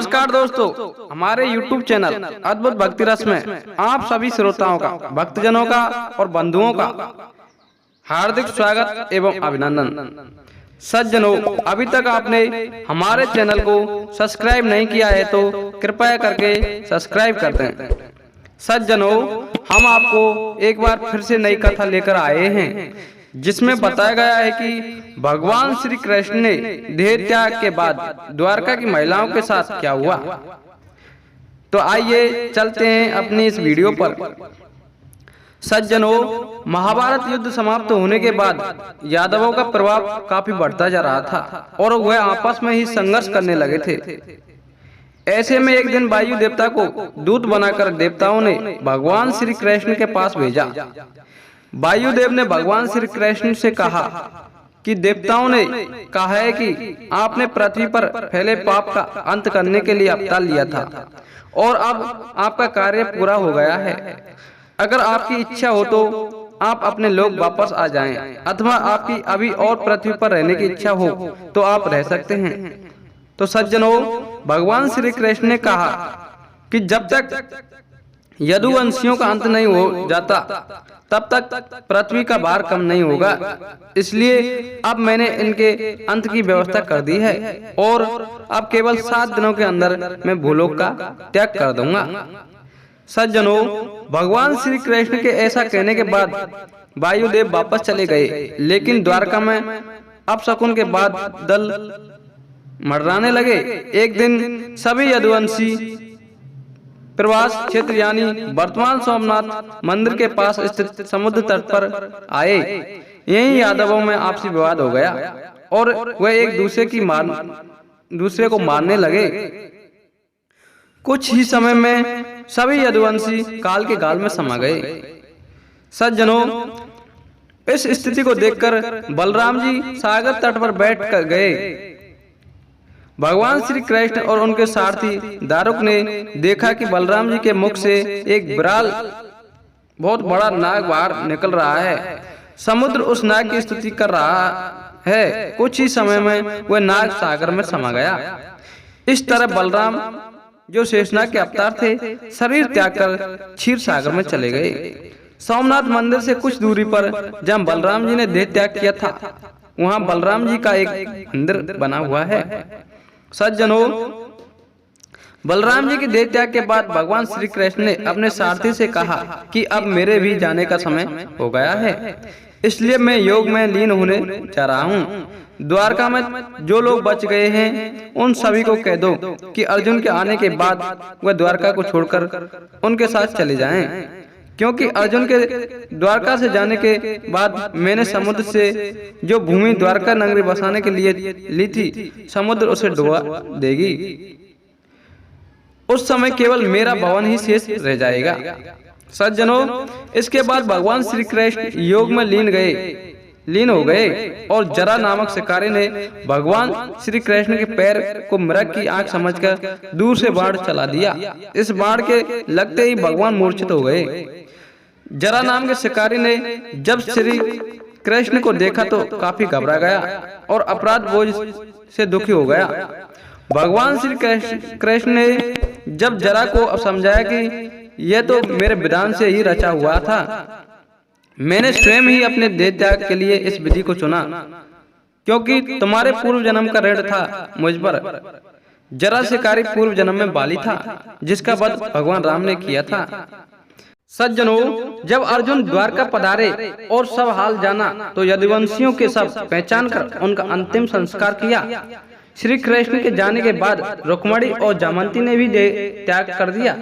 नमस्कार दोस्तों, हमारे YouTube चैनल अद्भुत भक्ति रस में आप सभी श्रोताओं का, भक्तजनों का और बंधुओं का हार्दिक स्वागत एवं अभिनंदन। सज्जनों, अभी तक आपने हमारे चैनल को सब्सक्राइब नहीं किया है तो कृपया करके सब्सक्राइब कर दें। सज्जनों, हम आपको एक बार फिर से नई कथा लेकर आए हैं जिसमें बताया गया है कि भगवान श्री कृष्ण ने देह त्याग के बाद द्वारका की महिलाओं के साथ क्या हुआ। तो आइए चलते हैं अपनी इस वीडियो पर। सज्जनों, महाभारत युद्ध समाप्त होने के बाद यादवों का प्रभाव काफी बढ़ता जा रहा था और वह आपस में ही संघर्ष करने लगे थे। ऐसे में एक दिन वायु देवता को दूत बनाकर देवताओं ने भगवान श्री कृष्ण के पास भेजा। वायुदेव ने भगवान श्री कृष्ण से कहा कि देवताओं ने कहा है कि आपने पृथ्वी पर फैले पाप का अंत करने के लिए अवतार लिया था और अब आपका कार्य पूरा हो गया है। अगर आपकी इच्छा हो तो आप अपने लोग वापस आ जाएं, अथवा आपकी अभी और पृथ्वी पर रहने की इच्छा हो तो आप रह सकते हैं। तो सज्जनों, भगवान श्री कृष्ण ने कहा कि जब तक यदुवंशियों का अंत नहीं हो जाता तब तक पृथ्वी का भार कम नहीं होगा, इसलिए अब मैंने इनके अंत की व्यवस्था कर दी है और अब केवल 7 दिनों के अंदर मैं भूलोक का त्याग कर दूंगा। सज्जनों, भगवान श्री कृष्ण के ऐसा कहने के बाद वायुदेव वापस चले गए, लेकिन द्वारका में अपशकुन के बाद दल मंडराने लगे। एक दिन सभी यदुवंशी प्रवास क्षेत्र यानी वर्तमान सोमनाथ मंदिर के पास स्थित समुद्र तट पर आए। यही यादवों में आपसी विवाद हो गया और वह एक दूसरे को मारने लगे। कुछ ही समय में सभी यदुवंशी काल के गाल में समा गए। सज्जनों, इस स्थिति को देखकर बलराम जी सागर तट पर बैठ कर गए। भगवान श्री कृष्ण और उनके सारथी दारुक ने देखा कि बलराम जी के मुख से एक विराल बहुत बड़ा नाग बाहर निकल रहा है। समुद्र उस नाग की स्तुति कर रहा है। कुछ ही समय में वह नाग सागर में समा गया। इस तरह बलराम, जो शेषनाग के अवतार थे, शरीर त्याग कर क्षीर सागर में चले गए। सोमनाथ मंदिर से कुछ दूरी पर जहाँ बलराम जी ने देह त्याग किया था, वहाँ बलराम जी का एक मंदिर बना हुआ है। सज्जनों, बलराम जी के देह त्याग के बाद भगवान श्री कृष्ण ने अपने सारथी से कहा कि अब मेरे भी जाने का समय हो गया है, इसलिए मैं योग में लीन होने जा रहा हूँ। द्वारका में जो लोग बच गए हैं उन सभी को कह दो कि अर्जुन के आने के बाद वह द्वारका को छोड़कर उनके साथ चले जाएं, क्योंकि अर्जुन के द्वारका से जाने के बाद मैंने समुद्र से जो भूमि द्वारका नगरी बसाने के लिए ली थी, समुद्र उसे डुबा देगी। उस समय केवल मेरा भवन ही शेष रह जाएगा। सज्जनों, इसके बाद भगवान श्री कृष्ण योग में लीन हो गए और जरा नामक शिकारी ने भगवान श्री कृष्ण के पैर को मृग की आंख समझकर दूर से बाण चला दिया। इस बाण के लगते ही भगवान मूर्छित हो गए। जरा नाम के शिकारी ने जब श्री कृष्ण को देखा तो काफी घबरा गया और अपराध बोझ से दुखी हो गया। भगवान श्री कृष्ण ने जब जरा को समझाया कि यह तो मेरे विधान से ही रचा हुआ था, मैंने स्वयं ही अपने देह त्याग के लिए इस विधि को चुना, क्योंकि तुम्हारे पूर्व जन्म का ऋण था मुझ पर। जरा शिकारी पूर्व जन्म में बाली था, जिसका वध भगवान राम ने किया था। सज्जनों, जब अर्जुन द्वारका पधारे और सब हाल जाना तो यदुवंशियों के सब पहचान कर उनका अंतिम संस्कार किया। श्री कृष्ण के जाने के बाद रुक्मणी और जामंती ने भी देह त्याग कर दिया।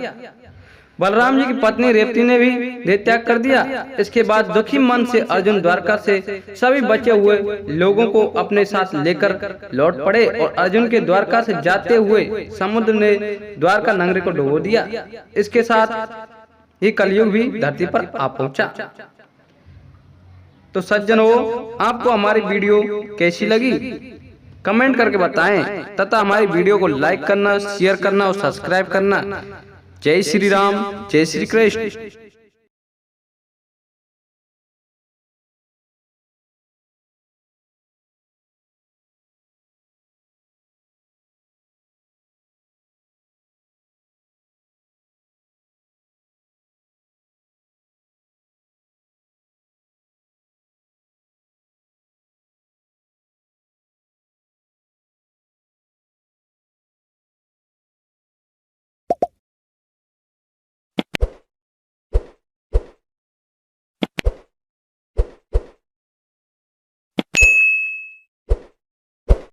बलराम जी की पत्नी रेवती ने भी देह त्याग कर दिया। इसके बाद दुखी मन से अर्जुन द्वारका से सभी बचे हुए लोगों को अपने साथ लेकर लौट पड़े और अर्जुन के द्वारका से जाते हुए समुद्र ने द्वारका नगरी को डुबो दिया। इसके साथ ही कलयुग भी धरती पर आ पहुंचा। तो सज्जनों, आपको हमारी वीडियो कैसी लगी कमेंट करके बताएं तथा हमारी वीडियो को लाइक करना, शेयर करना और सब्सक्राइब करना। जय श्री राम, जय श्री कृष्ण।